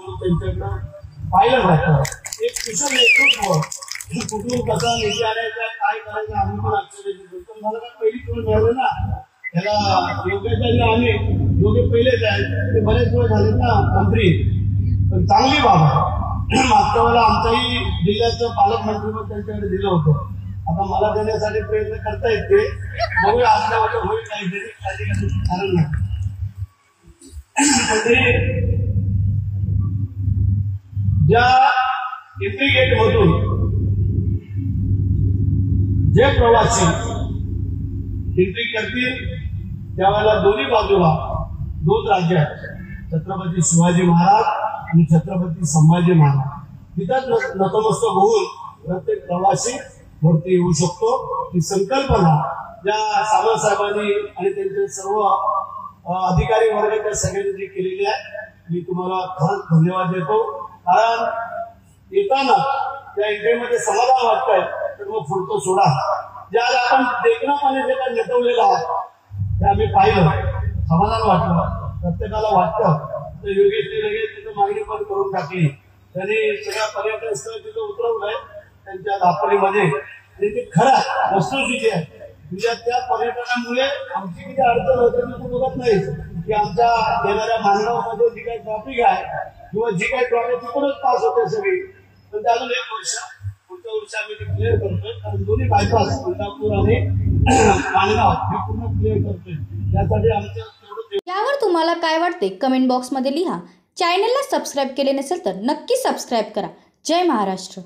म्हणून त्यांच्याकडं पाहिलं जातं. एक कुशल नेतृत्व कुठून कसा निधी आणायचा काय करायचं आम्ही पण आश्चर्य पण मला काय पहिली कोण मिळालं ना त्याला योग्यता जे आम्ही दोघे पहिलेच आहेत ते बरेच वेळ झाले ना मंत्री पण चांगली बाब आहे. मागच्या वेळेला आमच्याही जिल्ह्याचं पालकमंत्री पण त्यांच्याकडे दिलं होतं. आता मला देण्यासाठी प्रयत्न करता येते बघूया आपल्या होईल काहीतरी कारण नाही. ज्या इंडिगेट मधून जे प्रवासी एंट्री करतील त्यावेळेला दोन्ही बाजूला दोन राज्य आहेत छत्रपती शिवाजी महाराज आणि छत्रपती संभाजी महाराज तिथंच नतमस्तक होऊन प्रत्येक प्रवासी वरती येऊ शकतो. ही संकल्पना ज्या सावंत साहेबांनी आणि त्यांचे सर्व अधिकारी वर्ग त्या सगळ्यांनी जी केलेली आहे मी तुम्हाला खरंच धन्यवाद देतो. कारण येताना त्या इंडियामध्ये समाधान वाटतंय तर मग पुढचं सोडा ज्या आपण देखण्यामध्ये जे काही नटवलेलं आहे ते आम्ही पाहिलं समाधान वाटलं प्रत्येकाला वाटतं तर योगेशने लगेच तिथं मागणी पण करून टाकली. त्यांनी सगळ्या पर्यटन स्थळ तिथं उतरवलंय त्यांच्या दापोलीमध्ये आणि ते खरं वस्तुस्थिती आहे. म्हणजे त्या पर्यटनामुळे आमची किती अडचण होते मी तू बघत नाही की आमच्या येणाऱ्या मानगावमध्ये जी काही ट्रॉफिक आहे किंवा जी काही ट्रॉफिक तिकडूनच पास होते सगळी पण ते अजून एक वर्ष पुढच्या वर्षी आम्ही ते क्लिअर करतोय. कारण दोन्ही बायपास कोल्हापूर आणि मानगाव हे पूर्ण क्लिअर करतोय. त्यासाठी आमचं यावर तुम्हाला काय वाटते कमेंट बॉक्समध्ये लिहा. चॅनलला सबस्क्राईब केले नसेल तर नक्की सबस्क्राईब करा. जय महाराष्ट्र.